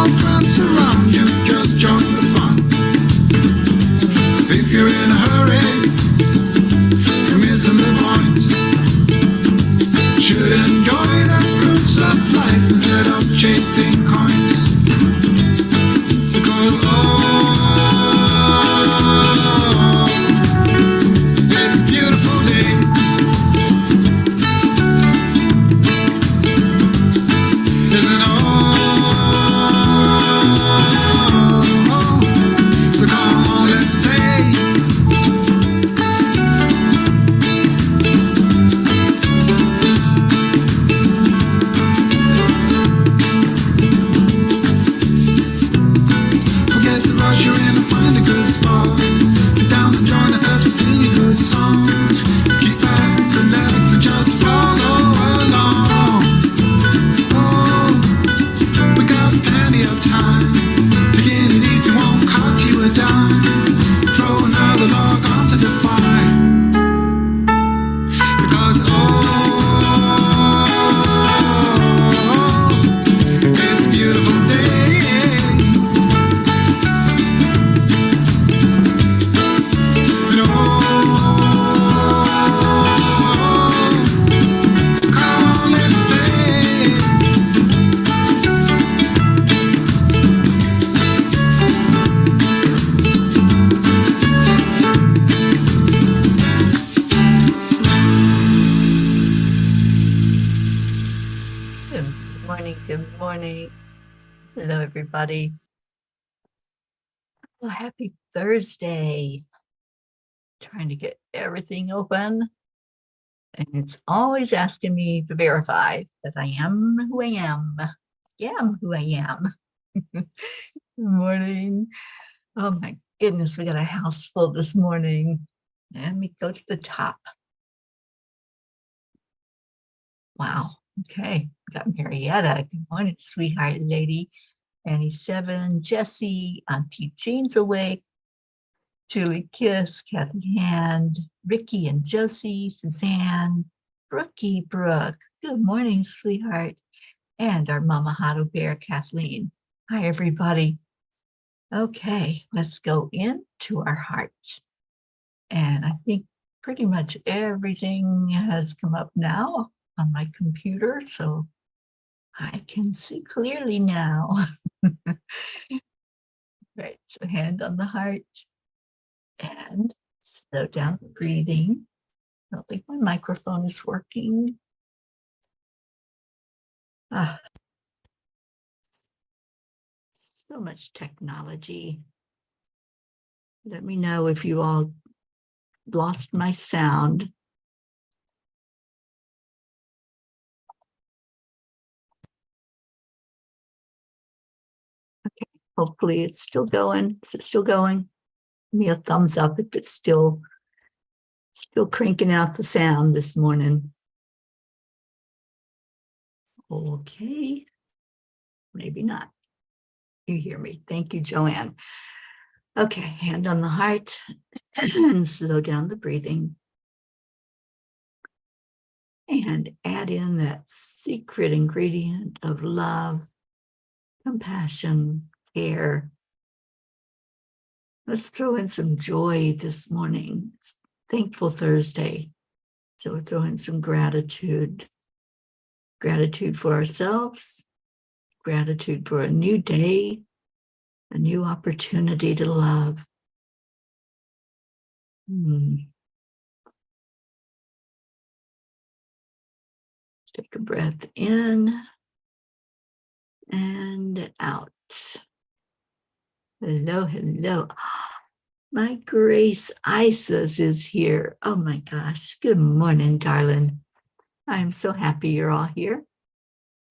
all friends around you, just join the fun. 'Cause if you're in a hurry, you're missing the point. Should enjoy the fruits of life instead of chasing coins. Because it's a beautiful day. Isn't it? So come on, let's play. Forget the rush, you're in and find a good spot. Sit down and join us as we sing a good song. Keep back, relax, and just follow along. Oh, we got plenty of time. Taking it easy won't cost you a dime. Throw another log onto the fire. Because it's a beautiful day. And come on, let's play. Good morning. Good morning. Hello, everybody. Well, happy Thursday. Trying to get everything open. And it's always asking me to verify that I am who I am. Yeah, I'm who I am. Good morning. Oh my goodness, we got a house full this morning. Let me go to the top. Wow. Okay. We got Marietta. Good morning, sweetheart lady. Annie Seven, Jessie, Auntie Jean's awake. Julie Kiss, Kathy Hand, Ricky and Josie, Suzanne, Brookie Brooke. Good morning, sweetheart. And our Mama Hado Bear, Kathleen. Hi, everybody. Okay, let's go into our hearts. And I think pretty much everything has come up now on my computer, so I can see clearly now. Right, so hand on the heart and slow down the breathing. I don't think my microphone is working. So much technology. Let me know if you all lost my sound. Okay, hopefully it's still going. Is it still going? Give me a thumbs up if it's still cranking out the sound this morning. Okay, maybe not. You hear me. Thank you, Joanne. Okay, hand on the heart and slow down the breathing. And add in that secret ingredient of love, compassion, care. Let's throw in some joy this morning. It's Thankful Thursday. So we're throwing some gratitude. Gratitude for ourselves, gratitude for a new day, a new opportunity to love. Take a breath in and out. Hello, hello. My Grace Isis is here. Oh my gosh. Good morning, darling. I'm so happy you're all here.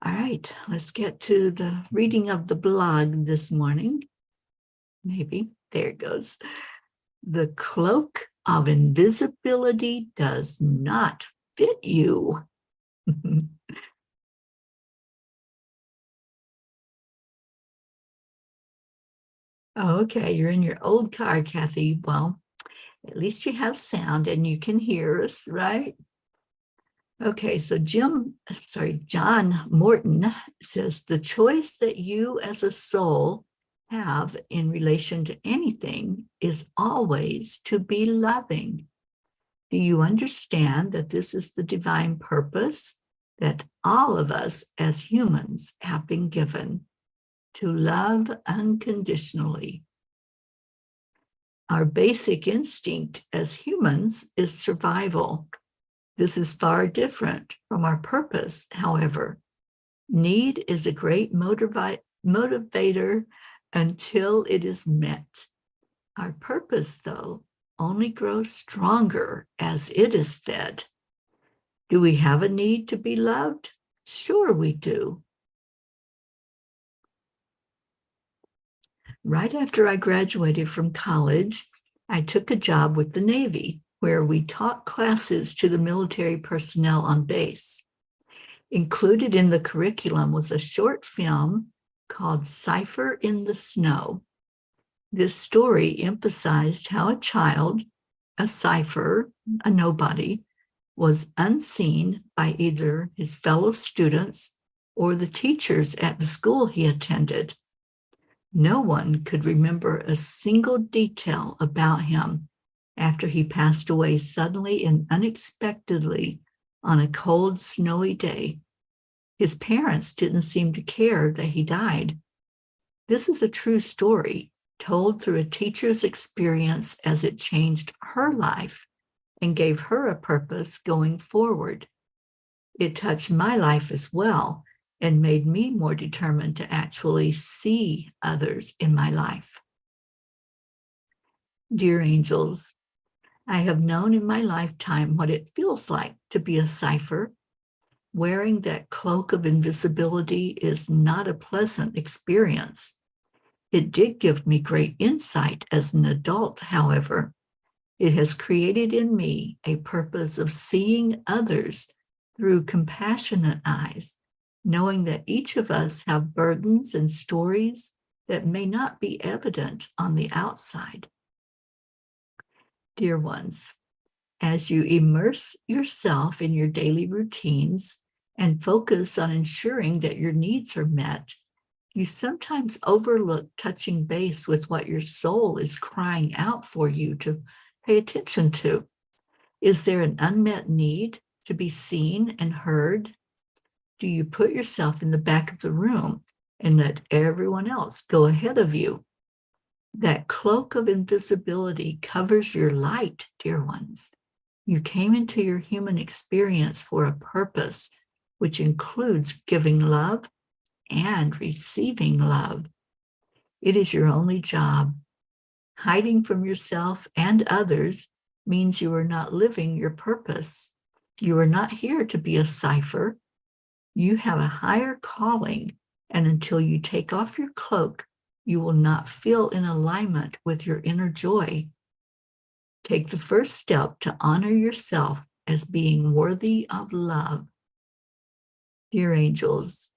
All right, let's get to the reading of the blog this morning. Maybe. There it goes. The cloak of invisibility does not fit you. Oh, okay, you're in your old car, Kathy. Well, at least you have sound and you can hear us, right? Okay, so John Morton says the choice that you as a soul have in relation to anything is always to be loving. Do you understand that this is the divine purpose that all of us as humans have been given, to love unconditionally? Our basic instinct as humans is survival. This is far different from our purpose, however. Need is a great motivator until it is met. Our purpose, though, only grows stronger as it is fed. Do we have a need to be loved? Sure we do. Right after I graduated from college, I took a job with the Navy, where we taught classes to the military personnel on base. Included in the curriculum was a short film called Cipher in the Snow. This story emphasized how a child, a cipher, a nobody, was unseen by either his fellow students or the teachers at the school he attended. No one could remember a single detail about him after he passed away suddenly and unexpectedly on a cold, snowy day. His parents didn't seem to care that he died. This is a true story told through a teacher's experience as it changed her life and gave her a purpose going forward. It touched my life as well and made me more determined to actually see others in my life. Dear angels, I have known in my lifetime what it feels like to be a cipher. Wearing that cloak of invisibility is not a pleasant experience. It did give me great insight as an adult, however. It has created in me a purpose of seeing others through compassionate eyes, knowing that each of us have burdens and stories that may not be evident on the outside. Dear ones, as you immerse yourself in your daily routines and focus on ensuring that your needs are met, you sometimes overlook touching base with what your soul is crying out for you to pay attention to. Is there an unmet need to be seen and heard? Do you put yourself in the back of the room and let everyone else go ahead of you? That cloak of invisibility covers your light, dear ones. You came into your human experience for a purpose, which includes giving love and receiving love. It is your only job. Hiding from yourself and others means you are not living your purpose. You are not here to be a cipher. You have a higher calling, and until you take off your cloak, you will not feel in alignment with your inner joy. Take the first step to honor yourself as being worthy of love. Dear angels,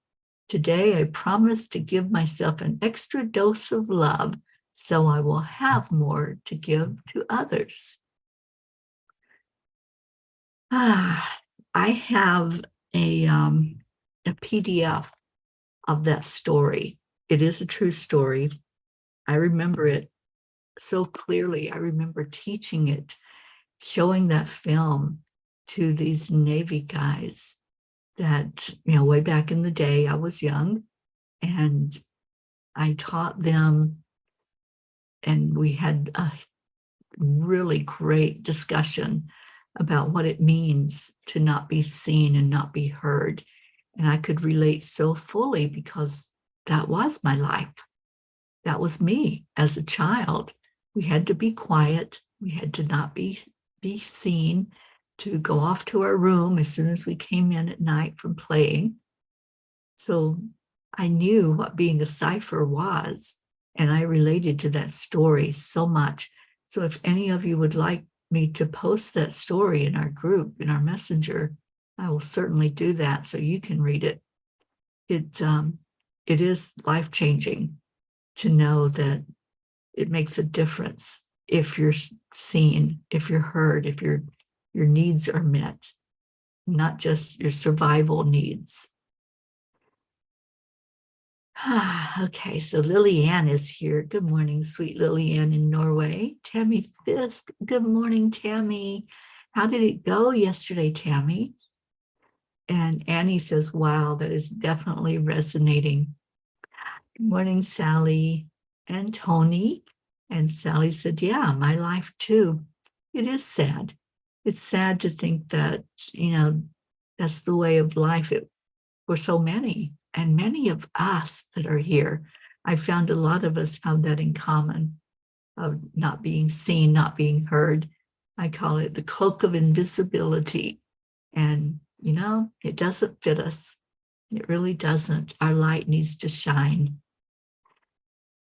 today I promise to give myself an extra dose of love so I will have more to give to others. I have a PDF of that story. It is a true story. I remember it so clearly. I remember teaching it, showing that film to these Navy guys that, way back in the day, I was young and I taught them, and we had a really great discussion about what it means to not be seen and not be heard. And I could relate so fully because that was my life. That was me as a child. We had to be quiet. We had to not be seen, to go off to our room as soon as we came in at night from playing. So I knew what being a cipher was, and I related to that story so much. So if any of you would like me to post that story in our group, in our messenger, I will certainly do that so you can read it. It is life-changing to know that it makes a difference if you're seen, if you're heard, if your needs are met. not just your survival needs. Okay, so Lillian is here. Good morning, sweet Lillian in Norway. Tammy Fisk, good morning, Tammy. How did it go yesterday, Tammy? And Annie says, wow, that is definitely resonating. Good morning, Sally and Tony. And Sally said, yeah, my life too. It is sad. It's sad to think that, that's the way of life for so many. And many of us that are here, I found a lot of us have that in common, of not being seen, not being heard. I call it the cloak of invisibility. And, it doesn't fit us. It really doesn't. Our light needs to shine.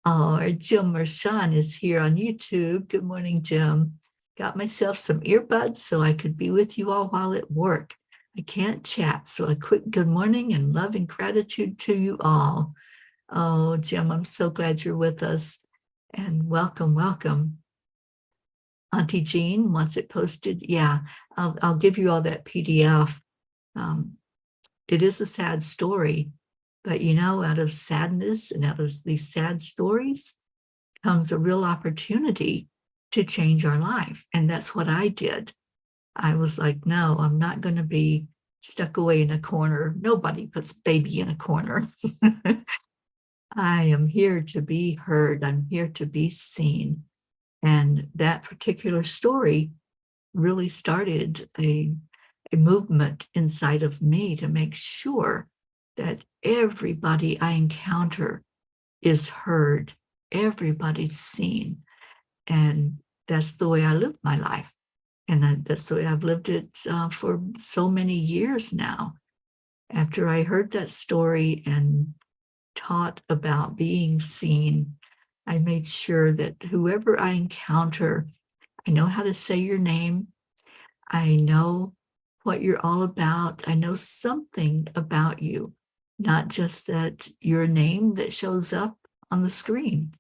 Oh, Jim Mershon is here on YouTube. Good morning, Jim. Got myself some earbuds so I could be with you all while at work. I can't chat, so a quick good morning and love and gratitude to you all. Oh, Jim, I'm so glad you're with us. And welcome, welcome. Auntie Jean wants it posted. Yeah, I'll give you all that PDF. It is a sad story, but out of sadness and out of these sad stories comes a real opportunity to change our life. And that's what I did. I was like, no, I'm not going to be stuck away in a corner. Nobody puts baby in a corner. I am here to be heard. I'm here to be seen. And that particular story really started a movement inside of me to make sure that everybody I encounter is heard, everybody's seen. And that's the way I live my life. And that's the way I've lived it for so many years now. After I heard that story and taught about being seen, I made sure that whoever I encounter, I know how to say your name. I know what you're all about. I know something about you, not just that your name that shows up on the screen.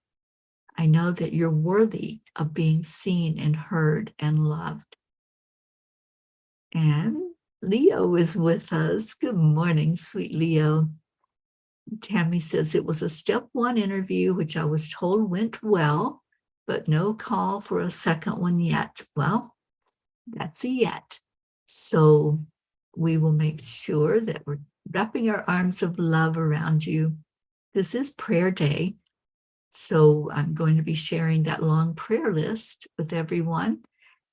I know that you're worthy of being seen and heard and loved. And Leo is with us. Good morning, sweet Leo. Tammy says it was a step 1 interview, which I was told went well, but no call for a second one yet. Well, that's a yet. So we will make sure that we're wrapping our arms of love around you. This is prayer day. So I'm going to be sharing that long prayer list with everyone.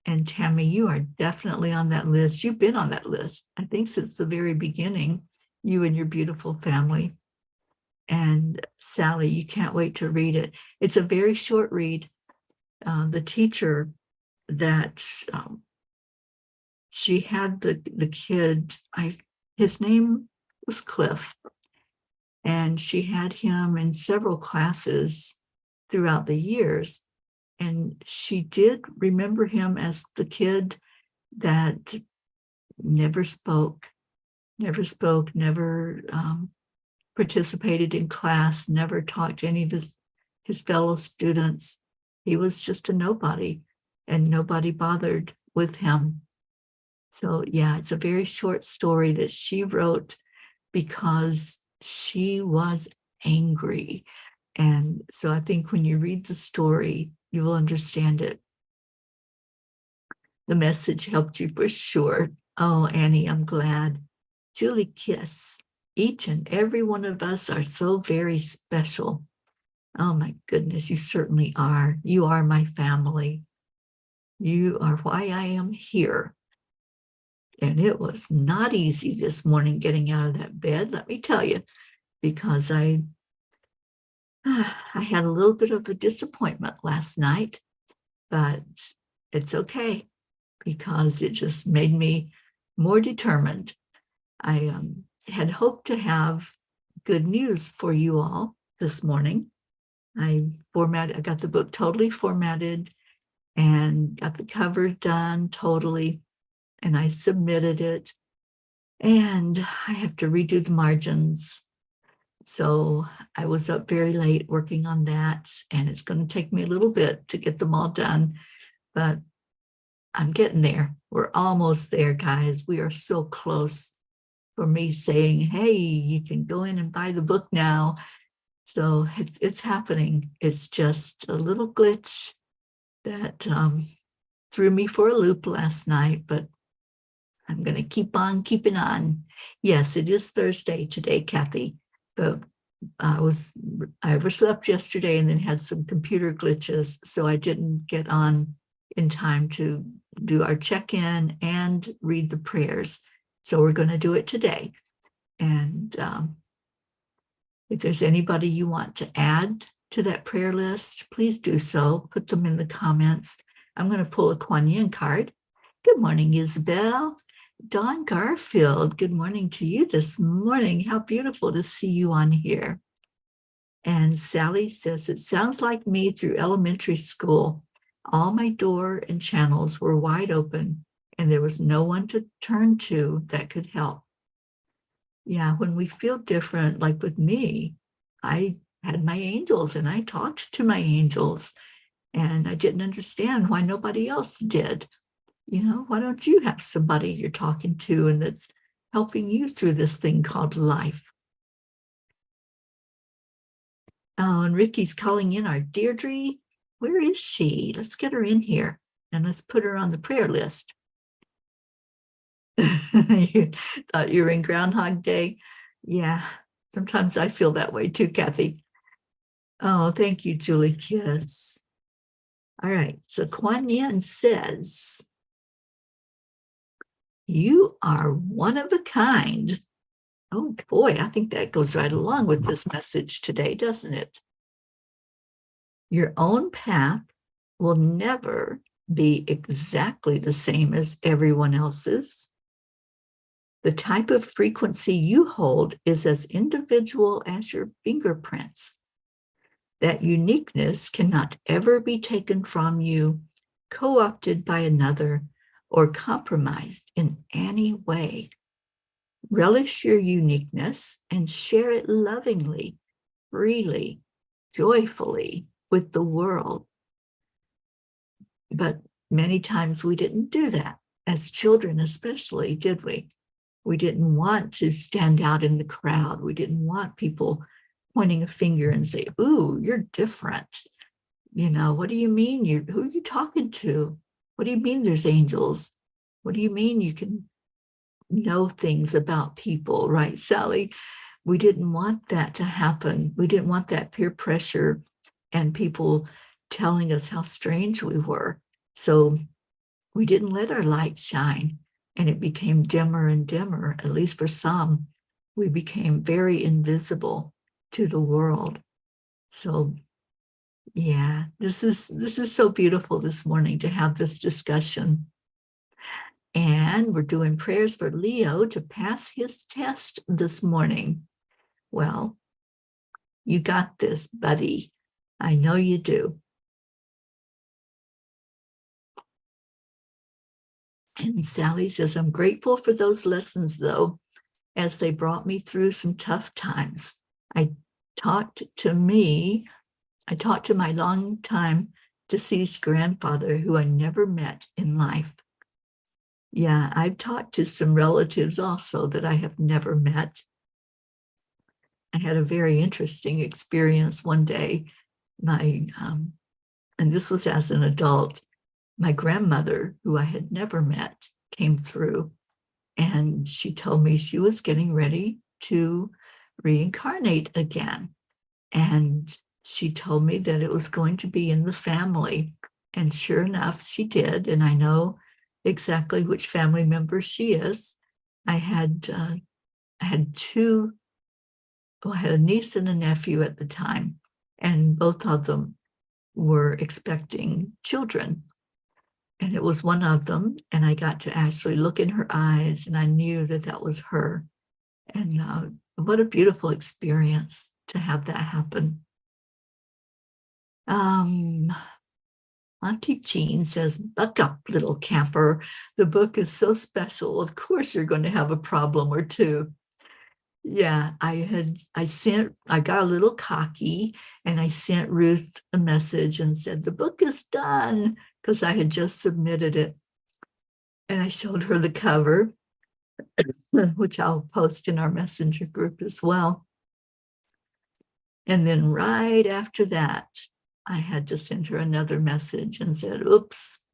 And Tammy, you are definitely on that list. You've been on that list, I think, since the very beginning, you and your beautiful family. And Sally, you can't wait to read it. It's a very short read. The teacher that she had the kid, his name was Cliff, and she had him in several classes throughout the years. And she did remember him as the kid that never spoke, never participated in class, never talked to any of his fellow students. He was just a nobody, and nobody bothered with him. So yeah, it's a very short story that she wrote because she was angry. And so I think when you read the story, you will understand it. The message helped you for sure. Oh, Annie, I'm glad. Julie Kiss, each and every one of us are so very special. Oh my goodness, you certainly are. You are my family. You are why I am here. And it was not easy this morning getting out of that bed, let me tell you, because I had a little bit of a disappointment last night, but it's okay because it just made me more determined. I had hoped to have good news for you all this morning. I got the book totally formatted and got the cover done totally, and I submitted it. And I have to redo the margins. So I was up very late working on that, and it's going to take me a little bit to get them all done. But I'm getting there. We're almost there, guys. We are so close for me saying, hey, you can go in and buy the book now. So it's happening. It's just a little glitch that threw me for a loop last night, but I'm going to keep on keeping on. Yes, it is Thursday today, Kathy, but I overslept yesterday and then had some computer glitches, so I didn't get on in time to do our check-in and read the prayers. So we're going to do it today. And if there's anybody you want to add to that prayer list, please do so. Put them in the comments. I'm going to pull a Kuan Yin card. Good morning, Isabel. Dawn Garfield, good morning to you this morning. How beautiful to see you on here. And Sally says, it sounds like me through elementary school. All my door and channels were wide open and there was no one to turn to that could help. Yeah, when we feel different, like with me, I had my angels and I talked to my angels and I didn't understand why nobody else did. You know, why don't you have somebody you're talking to and that's helping you through this thing called life? Oh, and Ricky's calling in our Deirdre. Where is she? Let's get her in here and let's put her on the prayer list. You thought you were in Groundhog Day? Yeah, sometimes I feel that way too, Kathy. Oh, thank you, Julie Kiss. All right, so Kuan Yin says, you are one of a kind. Oh boy, I think that goes right along with this message today, doesn't it? Your own path will never be exactly the same as everyone else's. The type of frequency you hold is as individual as your fingerprints. That uniqueness cannot ever be taken from you, co-opted by another, or compromised in any way. Relish your uniqueness and share it lovingly, freely, joyfully with the world. But many times we didn't do that, as children especially, did we? We didn't want to stand out in the crowd. We didn't want people pointing a finger and say, ooh, you're different. You know, what do you mean? Who are you talking to? What do you mean there's angels? What do you mean you can know things about people, right, Sally? We didn't want that to happen. We didn't want that peer pressure and people telling us how strange we were. So we didn't let our light shine, and it became dimmer and dimmer, at least for some. We became very invisible to the world. So yeah, this is so beautiful this morning to have this discussion. And we're doing prayers for Leo to pass his test this morning. Well, you got this, buddy. I know you do. And Sally says, I'm grateful for those lessons, though, as they brought me through some tough times. I talked to my longtime deceased grandfather, who I never met in life. Yeah, I've talked to some relatives also that I have never met. I had a very interesting experience one day. And this was as an adult. My grandmother, who I had never met, came through, and she told me she was getting ready to reincarnate again. And she told me that it was going to be in the family. And sure enough, she did. And I know exactly which family member she is. I had two, well, I had a niece and a nephew at the time, and both of them were expecting children. And it was one of them, and I got to actually look in her eyes, and I knew that that was her. And what a beautiful experience to have that happen. Auntie Jean says, buck up, little camper. The book is so special. Of course you're going to have a problem or two. Yeah, I got a little cocky, and I sent Ruth a message and said, the book is done, because I had just submitted it. And I showed her the cover, which I'll post in our messenger group as well. And then right after that, I had to send her another message and said, oops,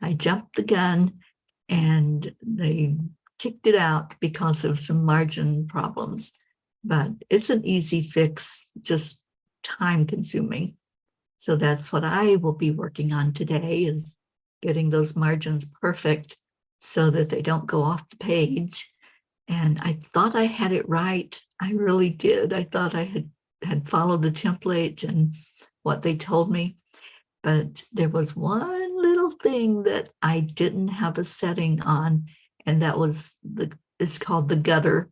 I jumped the gun, and they kicked it out because of some margin problems. But it's an easy fix, just time consuming. So that's what I will be working on today, is getting those margins perfect so that they don't go off the page. And I thought I had it right. I really did. I thought I had followed the template and what they told me. But there was one little thing that I didn't have a setting on, and that was it's called the gutter,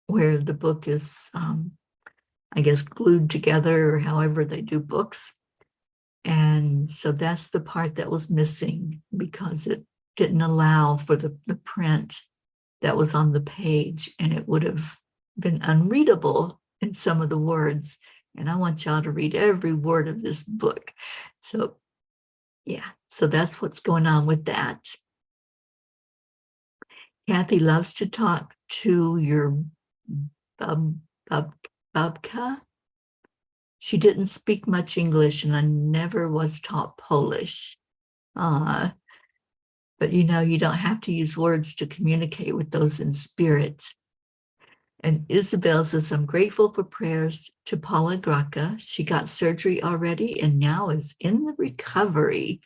where the book is, I guess, glued together, or however they do books. And so that's the part that was missing, because it didn't allow for the print that was on the page, and it would have been unreadable in some of the words. And I want y'all to read every word of this book. So yeah, so that's what's going on with that. Kathy loves to talk to your babka. She didn't speak much English, and I never was taught Polish. But you know, you don't have to use words to communicate with those in spirit. And Isabel says, I'm grateful for prayers to Paula Graca. She got surgery already and now is in the recovery.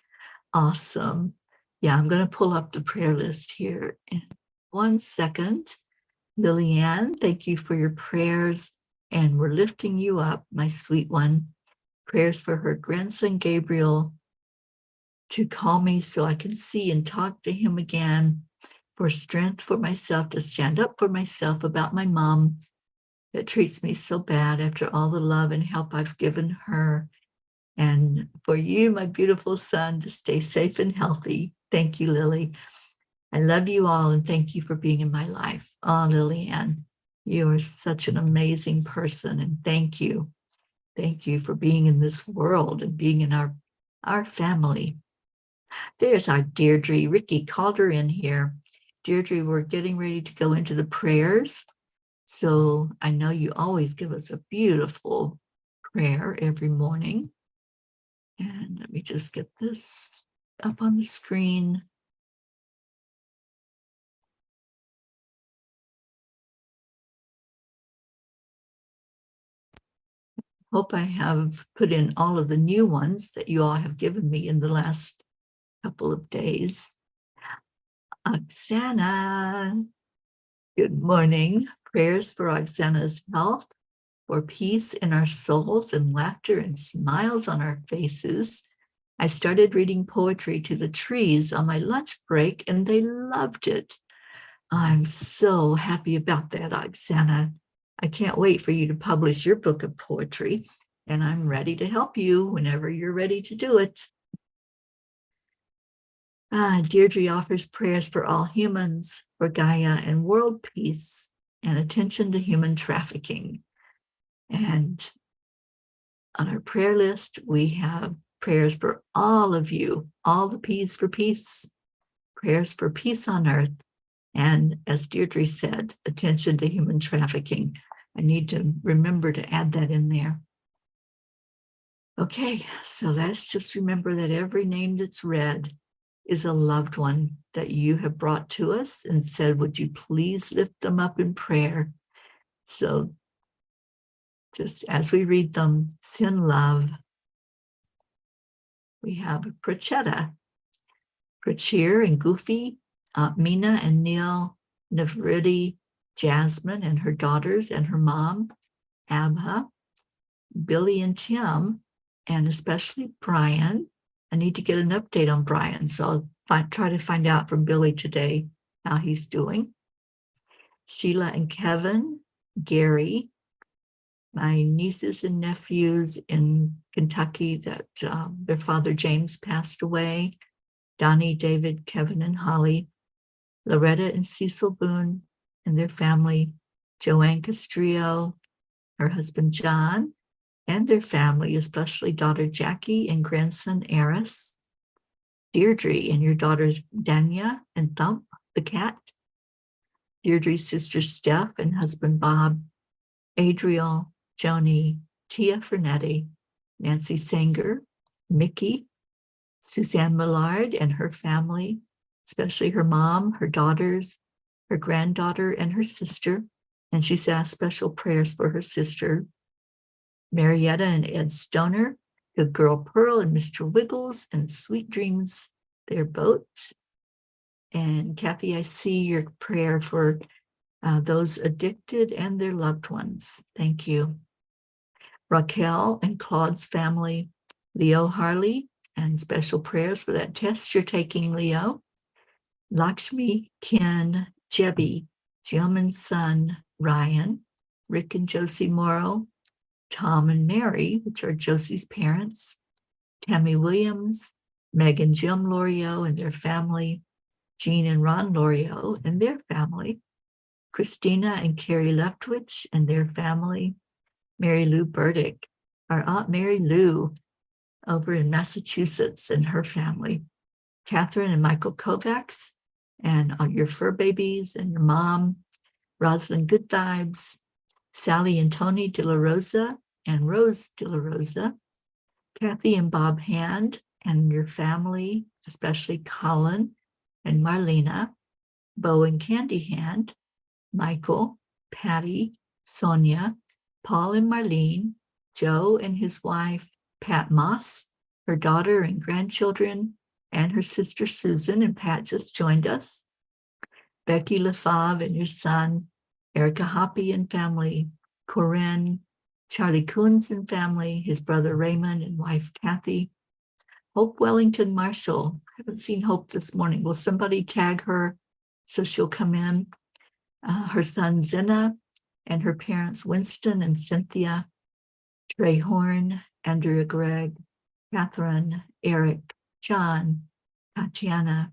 Awesome. Yeah, I'm going to pull up the prayer list here in 1 second. Lillian, thank you for your prayers, and we're lifting you up, my sweet one. Prayers for her grandson, Gabriel, to call me so I can see and talk to him again, for strength for myself to stand up for myself about my mom that treats me so bad after all the love and help I've given her. And for you, my beautiful son, to stay safe and healthy. Thank you, Lily. I love you all, and thank you for being in my life. Oh, Lillian, you are such an amazing person, and thank you. Thank you for being in this world and being in our family. There's our Deirdre. Ricky called her in here. Deirdre, we're getting ready to go into the prayers. So I know you always give us a beautiful prayer every morning. And let me just get this up on the screen. Hope I have put in all of the new ones that you all have given me in the last couple of days. Oksana, good morning. Prayers for Oksana's health, for peace in our souls and laughter and smiles on our faces. I started reading poetry to the trees on my lunch break, and they loved it. I'm so happy about that, Oksana. I can't wait for you to publish your book of poetry, and I'm ready to help you whenever you're ready to do it. Deirdre offers prayers for all humans, for Gaia and world peace, and attention to human trafficking. And on our prayer list, we have prayers for all of you, all the P's for peace, prayers for peace on earth, and as Deirdre said, attention to human trafficking. I need to remember to add that in there. Okay, so let's just remember that every name that's read is a loved one that you have brought to us and said, would you please lift them up in prayer? So just as we read them, send love. We have Prachetta, Prachir and Goofy, Mina and Neil, Navriti, Jasmine and her daughters and her mom, Abha, Billy and Tim, and especially Brian. I need to get an update on Brian, so I'll try to find out from Billy today how he's doing. Sheila and Kevin, Gary, my nieces and nephews in Kentucky that their father James passed away, Donnie, David, Kevin, and Holly, Loretta and Cecil Boone and their family, Joanne Castrillo, her husband John, and their family, especially daughter Jackie and grandson Eris. Deirdre and your daughters Danya and Thump, the cat. Deirdre's sister Steph and husband Bob, Adriel, Joni, Tia Fernetti, Nancy Sanger, Mickey, Suzanne Millard and her family, especially her mom, her daughters, her granddaughter, and her sister. And she's asked special prayers for her sister, Marietta and Ed Stoner, Good Girl Pearl and Mr. Wiggles, and Sweet Dreams, their boat. And Kathy, I see your prayer for those addicted and their loved ones. Thank you. Raquel and Claude's family, Leo Harley, and special prayers for that test you're taking, Leo. Lakshmi, Ken, Jebby, Jim and son, Ryan, Rick and Josie Morrow, Tom and Mary, which are Josie's parents, Tammy Williams, Meg and Jim Lorio and their family, Jean and Ron Lorio and their family, Christina and Carrie Leftwich and their family, Mary Lou Burdick, our Aunt Mary Lou over in Massachusetts and her family, Catherine and Michael Kovacs, and all your fur babies and your mom, Rosalind Good Vibes, Sally and Tony De La Rosa and Rose De La Rosa, Kathy and Bob Hand and your family, especially Colin and Marlena, Bo and Candy Hand, Michael, Patty, Sonia, Paul and Marlene, Joe and his wife, Pat Moss, her daughter and grandchildren, and her sister Susan, and Pat just joined us, Becky LaFave and your son, Erica Hoppy and family, Corinne, Charlie Coons and family, his brother Raymond and wife Kathy, Hope Wellington Marshall. I haven't seen Hope this morning. Will somebody tag her so she'll come in? Her son Zena and her parents Winston and Cynthia, Trey Horn, Andrea Gregg, Catherine, Eric, John, Tatiana,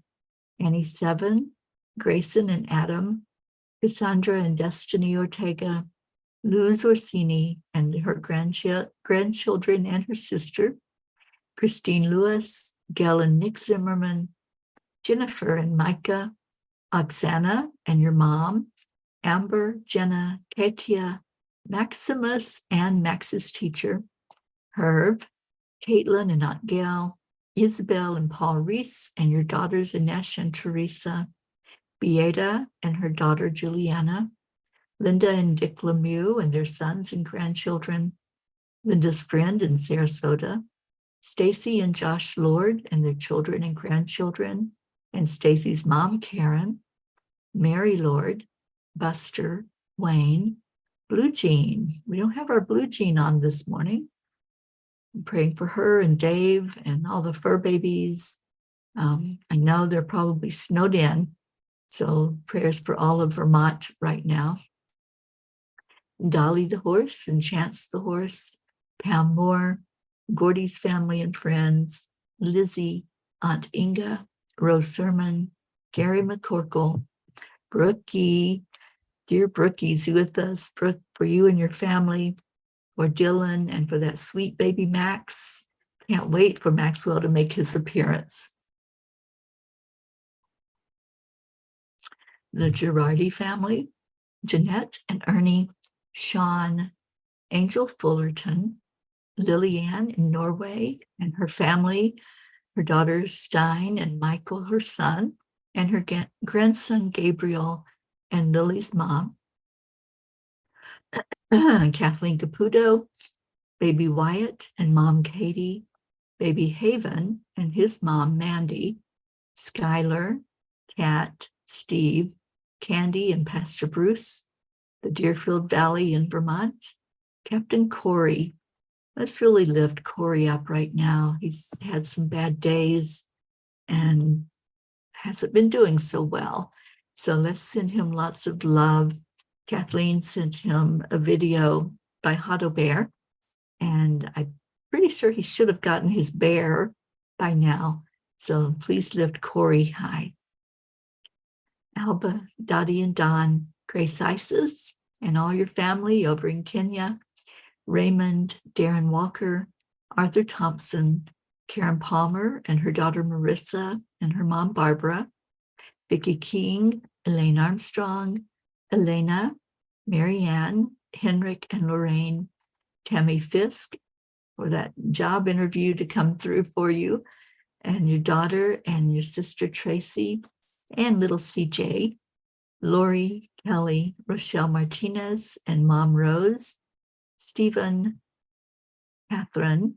Annie Seven, Grayson and Adam, Cassandra and Destiny Ortega, Luz Orsini and her grandchildren and her sister, Christine Lewis, Gail and Nick Zimmerman, Jennifer and Micah, Oksana and your mom, Amber, Jenna, Katia, Maximus and Max's teacher, Herb, Caitlin and Aunt Gail, Isabel and Paul Reese and your daughters Inesh and Teresa, Beata and her daughter Juliana, Linda and Dick Lemieux and their sons and grandchildren, Linda's friend in Sarasota, Stacy and Josh Lord and their children and grandchildren, and Stacy's mom, Karen, Mary Lord, Buster, Wayne, Blue Jean. We don't have our Blue Jean on this morning. I'm praying for her and Dave and all the fur babies. I know they're probably snowed in, so prayers for all of Vermont right now. Dolly the horse and Chance the horse, Pam Moore, Gordy's family and friends, Lizzie, Aunt Inga, Rose Sermon, Gary McCorkle, Brookie, dear Brookie's with us, Brooke, for you and your family, for Dylan and for that sweet baby Max. Can't wait for Maxwell to make his appearance. The Girardi family, Jeanette and Ernie, Sean, Angel Fullerton, Lillian in Norway and her family, her daughters Stein and Michael, her son, and her grandson Gabriel and Lily's mom, Kathleen Caputo, baby Wyatt and mom Katie, baby Haven and his mom Mandy, Skylar, Kat, Steve, Candy and Pastor Bruce, the Deerfield Valley in Vermont, Captain Corey. Let's really lift Corey up right now. He's had some bad days and hasn't been doing so well. So let's send him lots of love. Kathleen sent him a video by Hotto Bear, and I'm pretty sure he should have gotten his bear by now. So please lift Corey high. Alba, Dottie and Don, Grace Isis, and all your family over in Kenya, Raymond, Darren Walker, Arthur Thompson, Karen Palmer and her daughter Marissa and her mom Barbara, Vicki King, Elaine Armstrong, Elena, Marianne, Henrik and Lorraine, Tammy Fisk for that job interview to come through for you, and your daughter and your sister Tracy, and little CJ, Lori, Kelly, Rochelle Martinez, and Mom Rose, Stephen, Catherine,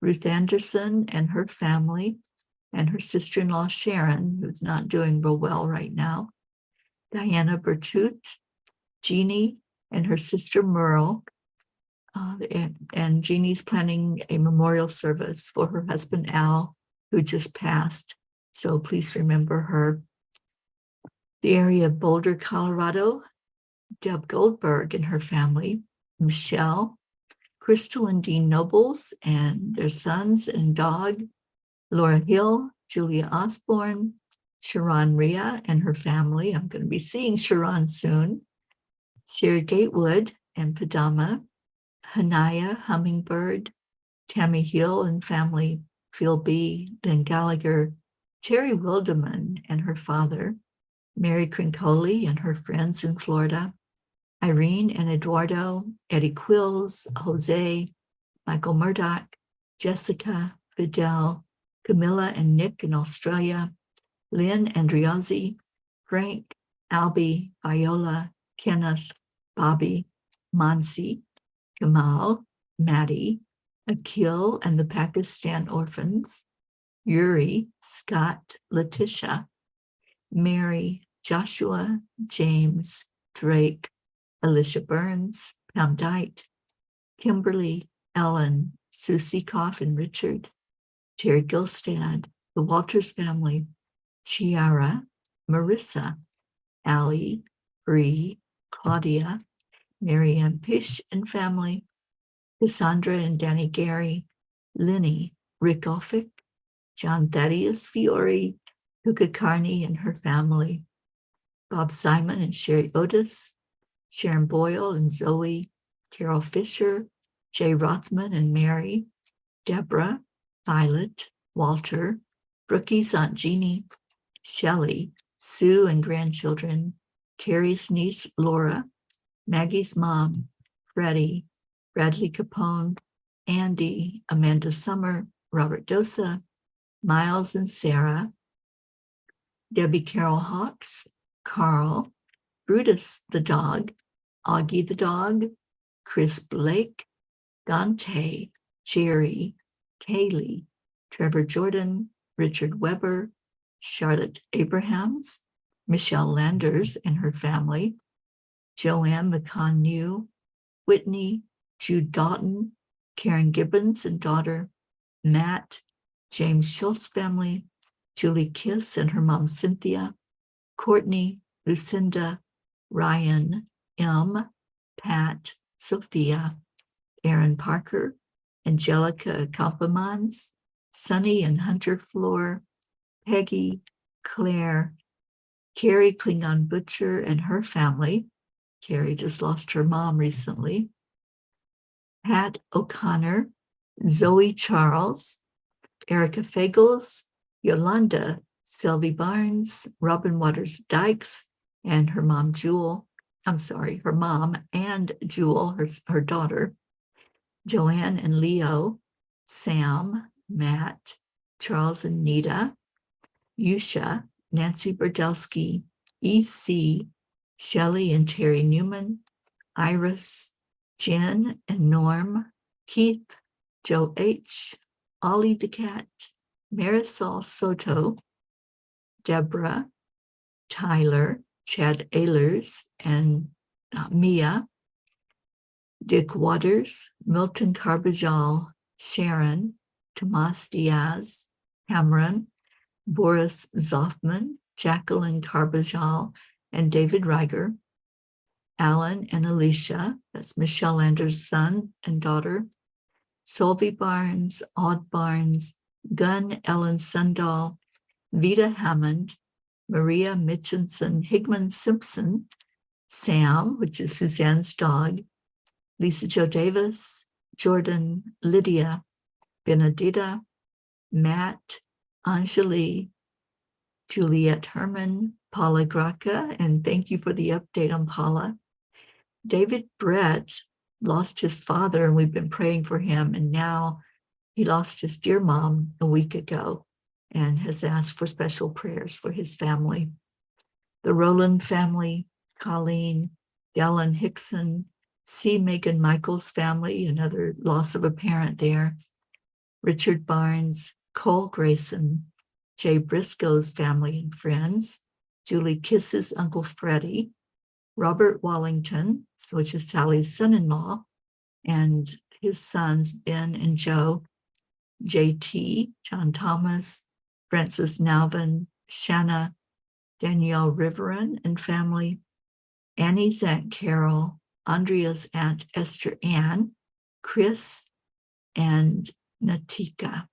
Ruth Anderson and her family, and her sister-in-law Sharon, who's not doing real well right now, Diana Bertut, Jeannie, and her sister Merle. And Jeannie's planning a memorial service for her husband Al, who just passed. So please remember her. The area of Boulder, Colorado, Deb Goldberg and her family, Michelle, Crystal and Dean Nobles and their sons and dog, Laura Hill, Julia Osborne, Sharon Rhea and her family. I'm going to be seeing Sharon soon. Sherry Gatewood and Padama, Hanaya Hummingbird, Tammy Hill and family, Phil B., Lynn Gallagher, Terry Wilderman and her father, Mary Crincoli and her friends in Florida, Irene and Eduardo, Eddie Quills, Jose, Michael Murdoch, Jessica, Fidel, Camilla and Nick in Australia, Lynn Andriozzi, Frank, Albie, Viola, Kenneth, Bobby, Mansi, Kamal, Maddie, Akil and the Pakistan orphans, Yuri, Scott, Letitia, Mary, Joshua, James, Drake, Alicia Burns, Pam Dite, Kimberly, Ellen, Susie Koff and Richard, Terry Gilstad, the Walters family, Chiara, Marissa, Allie, Bree, Claudia, Marianne Pish and family, Cassandra and Danny Gary, Linny, Rick Olfick, John Thaddeus Fiore, Huka Carney and her family, Bob Simon and Sherry Otis, Sharon Boyle and Zoe, Carol Fisher, Jay Rothman and Mary, Deborah, Violet, Walter, Brookie's Aunt Jeannie, Shelley, Sue and grandchildren, Carrie's niece Laura, Maggie's mom, Freddie, Bradley Capone, Andy, Amanda Summer, Robert Dosa, Miles and Sarah, Debbie Carol Hawks, Carl, Brutus the dog, Augie the dog, Chris Blake, Dante, Jerry, Kaylee, Trevor Jordan, Richard Weber, Charlotte Abrahams, Michelle Landers and her family, Joanne McCon-New, Whitney, Jude Doughton, Karen Gibbons and daughter, Matt, James Schultz family, Julie Kiss and her mom Cynthia, Courtney, Lucinda, Ryan, M, Pat, Sophia, Aaron Parker, Angelica Kampemans, Sunny and Hunter Floor, Peggy, Claire, Carrie Klingon Butcher and her family. Carrie just lost her mom recently. Pat O'Connor, Zoe Charles, Erica Fagels, Yolanda, Sylvie Barnes, Robin Waters Dykes, and her mom Jewel. I'm sorry, her mom and Jewel, her daughter, Joanne and Leo, Sam, Matt, Charles and Nita, Yusha, Nancy Berdelsky, E.C., Shelley and Terry Newman, Iris, Jen and Norm, Keith, Joe H., Ollie the cat, Marisol Soto, Deborah, Tyler, Chad Ehlers, and Mia, Dick Waters, Milton Carbajal, Sharon, Tomas Diaz, Cameron, Boris Zoffman, Jacqueline Carbajal, and David Reiger, Alan and Alicia, that's Michelle Landers' son and daughter, Solby Barnes, Odd Barnes, Gunn Ellen Sundahl, Vita Hammond, Maria Mitchinson, Higman Simpson, Sam, which is Suzanne's dog, Lisa Jo Davis, Jordan, Lydia, Benedita, Matt, Angelic, Juliet Herman, Paula Graca, and thank you for the update on Paula. David Brett lost his father, and we've been praying for him, and now he lost his dear mom a week ago and has asked for special prayers for his family. The Rowland family, Colleen, Dellen Hickson, C. Megan Michaels family, another loss of a parent there, Richard Barnes, Cole Grayson, Jay Briscoe's family and friends, Julie Kiss's Uncle Freddie, Robert Wallington, which is Sally's son-in-law, and his sons, Ben and Joe, JT, John Thomas, Francis Nalvin, Shanna, Danielle Riverin and family, Annie's Aunt Carol, Andrea's Aunt Esther Ann, Chris, and Natika.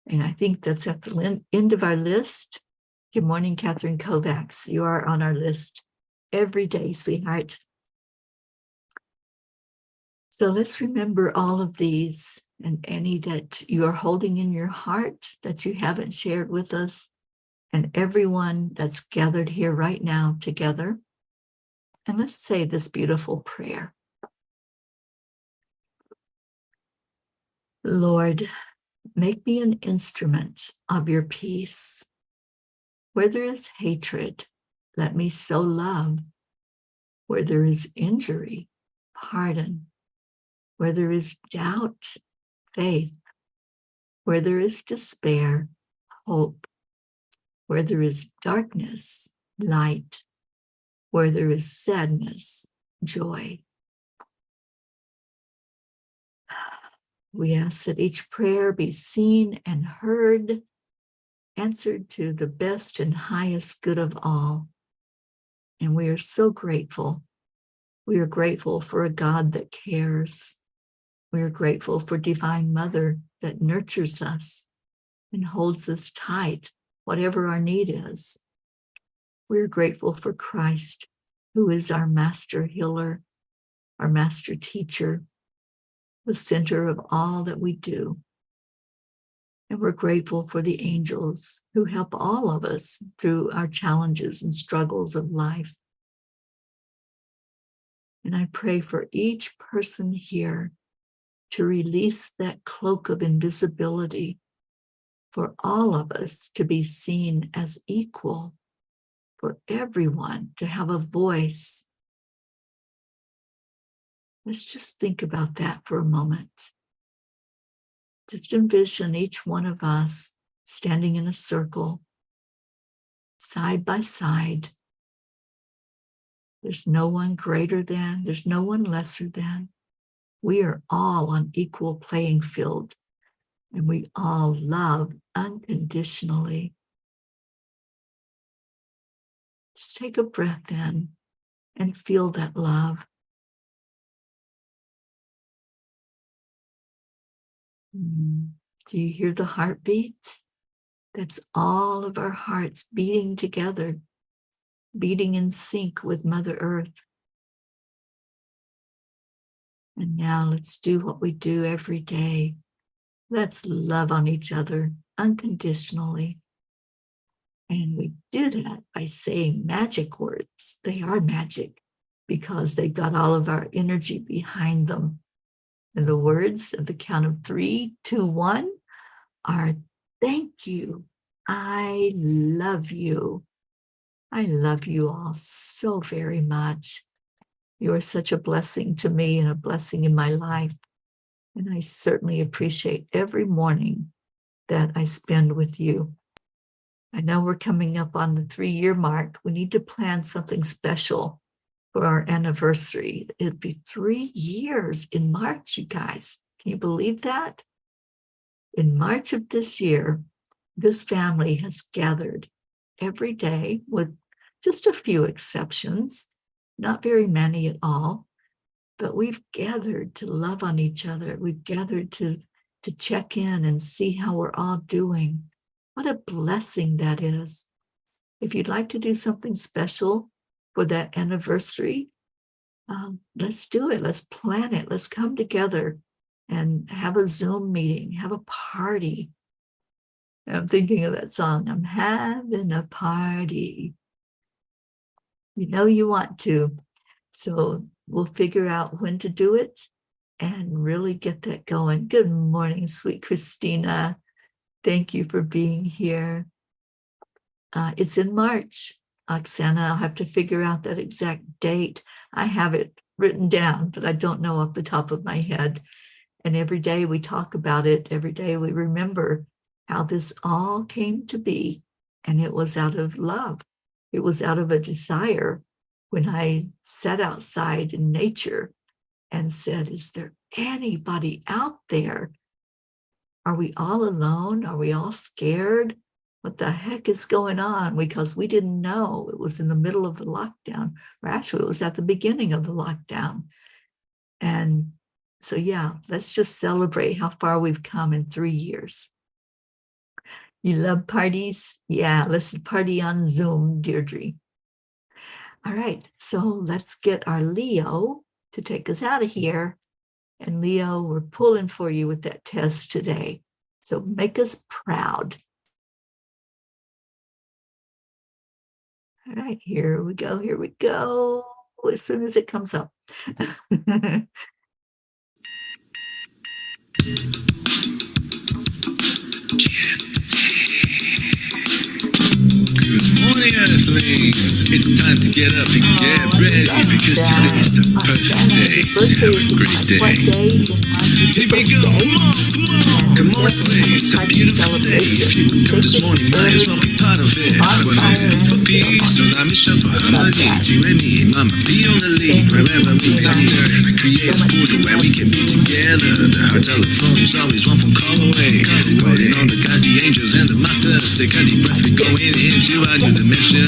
And I think that's at the end of our list. Good morning, Catherine Kovacs. You are on our list every day, sweetheart. So let's remember all of these and any that you are holding in your heart that you haven't shared with us, and everyone that's gathered here right now together. And let's say this beautiful prayer. Lord, make me an instrument of your peace. Where there is hatred, let me sow love. Where there is injury, pardon. Where there is doubt, faith. Where there is despair, hope. Where there is darkness, light. Where there is sadness, joy. We ask that each prayer be seen and heard, answered to the best and highest good of all. And we are so grateful. We are grateful for a God that cares. We are grateful for Divine Mother that nurtures us and holds us tight, whatever our need is. We are grateful for Christ, who is our master healer, our master teacher, the center of all that we do. And we're grateful for the angels who help all of us through our challenges and struggles of life. And I pray for each person here to release that cloak of invisibility, for all of us to be seen as equal, for everyone to have a voice. Let's just think about that for a moment. Just envision each one of us standing in a circle, side by side. There's no one greater than, there's no one lesser than. We are all on equal playing field, and we all love unconditionally. Just take a breath in and feel that love. Do you hear the heartbeat? That's all of our hearts beating together, beating in sync with Mother Earth. And now let's do what we do every day. Let's love on each other unconditionally. And we do that by saying magic words. They are magic because they've got all of our energy behind them. And the words at the count of 3, 2, 1 are thank you. I love you. I love you all so very much. You are such a blessing to me and a blessing in my life. And I certainly appreciate every morning that I spend with you. I know we're coming up on the 3-year mark. We need to plan something special for our anniversary. It'll be 3 years in March, you guys. Can you believe that? In March of this year, this family has gathered every day with just a few exceptions, not very many at all, but we've gathered to love on each other. We've gathered to check in and see how we're all doing. What a blessing that is. If you'd like to do something special for that anniversary, let's do it. Let's plan it. Let's come together and have a Zoom meeting, have a party. And I'm thinking of that song, I'm having a party. You know you want to. So we'll figure out when to do it and really get that going. Good morning, sweet Christina. Thank you for being here. It's in March, Oksana. I'll have to figure out that exact date. I have it written down, but I don't know off the top of my head. And every day we talk about it. Every day we remember how this all came to be. And it was out of love. It was out of a desire. When I sat outside in nature and said, is there anybody out there? Are we all alone? Are we all scared? What the heck is going on? Because we didn't know. It was in the middle of the lockdown, or actually it was at the beginning of the lockdown. And so, yeah, let's just celebrate how far we've come in 3 years. You love parties? Yeah, let's party on Zoom, Deirdre. All right, so let's get our Leo to take us out of here. And Leo, we're pulling for you with that test today. So make us proud. All right, here we go, here we go. As soon as it comes up. Good morning, Earthlings. It's time to get up and get ready because today is the perfect day to have a great day. Here we go, come on, come on, play. It's a beautiful day. If you woke up this morning, might as well be part of it. One minute is for peace, on our mission for harmony. You and me, mama, be on the lead. Wherever we thunder, we create a border where we can be together. The heart telephone is always one phone call away. Calling on the guys, the angels, and the masters. Take a deep breath, we going into a new dimension.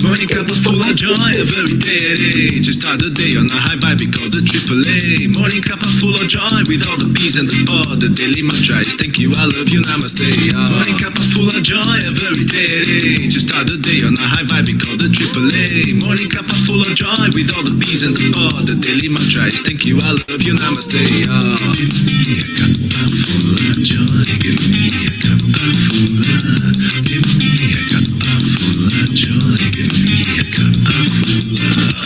Morning cup of full of joy, a very day to start the day on a high vibe, we call the AAA. Morning cup of full of joy with all the bees and the pod. The daily mantra is thank you, I love you, namaste. Morning cup of full of joy, a very day to start the day on a high vibe, we call the AAA. Morning cup of full of joy with all the bees and the pod. The daily mantra is thank you, I love you, namaste. Give me a cup full of joy, give me a cup full of, give me a cup full of joy, give me a cup full of.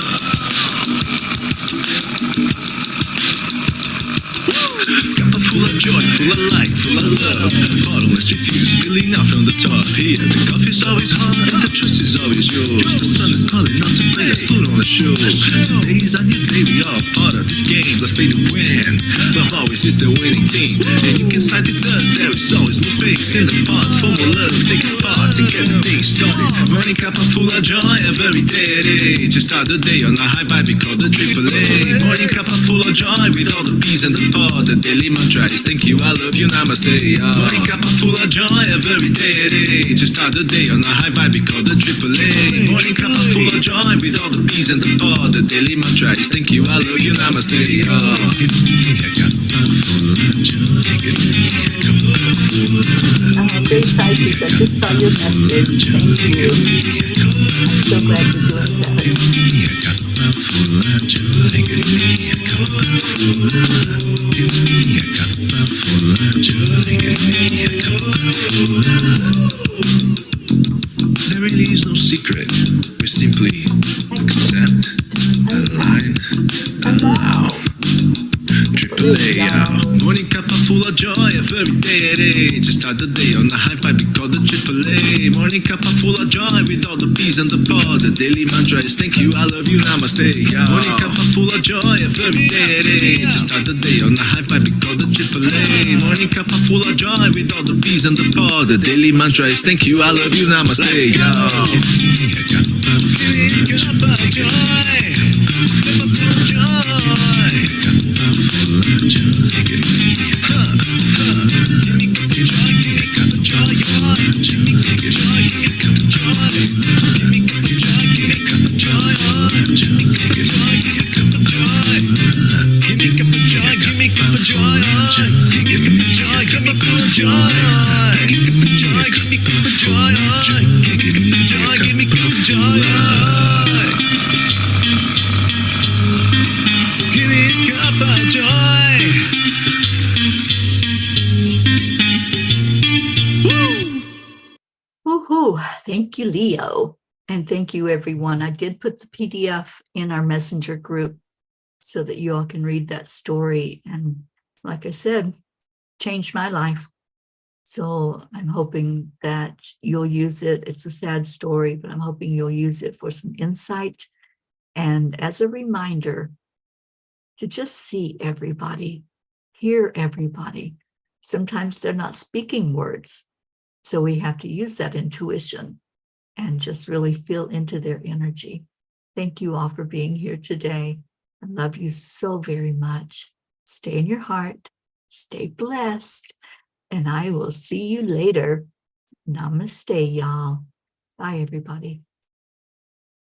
Full of joy, full of light, full of love. Bottomless refuse, spilling out from the top. Here, the coffee's always hot and the trust is always yours. The sun is calling out to play, let's put on a show. Today's a new day, we are part of this game. Let's play to win. Love always is the winning team. And you can side with us, there is always no space in the pot. For more love, take a spot and get the day started. Morning cup of full of joy, a very day to start the day on a high vibe, we call the AAA. Morning cup of full of joy with all the bees and the pod. The daily mantra is thank you, I love you, namaste. Morning cup full of joy, a very day to start the day on a high vibe, we call the AAA. Morning cup full of joy with all the bees and the pod. The daily mantra is thank you, I love you, namaste. Give me a cup full of joy, give me a cup full of. Great sizes, I just saw your message. Thank you. I'm so glad you're doing that. Give me a cup full of joy, give me a cup full of. Give me a cup full of joy, give me a cup full of. There really is no secret. We simply accept, align, allow. AAA, morning cup full of joy, a very day to start the day on a high vibe, we call the AAA. Morning cup full of joy with all the bees and the pod. The daily mantra is thank you, I love you, namaste. Morning cup full of joy, a very day to start the day on a high vibe, we call the AAA. Morning cup full of joy with all the bees and the pod. The daily mantra is thank you, I love you, namaste. Give me a cup of joy, cup of joy. Thank you, Leo. And thank you, everyone. I did put the PDF in our messenger group so that you all can read that story. And like I said, changed my life. So I'm hoping that you'll use it. It's a sad story, but I'm hoping you'll use it for some insight and as a reminder to just see everybody, hear everybody. Sometimes they're not speaking words, so we have to use that intuition and just really feel into their energy. Thank you all for being here today. I love you so very much. Stay in your heart, stay blessed, and I will see you later. Namaste, y'all. Bye, everybody.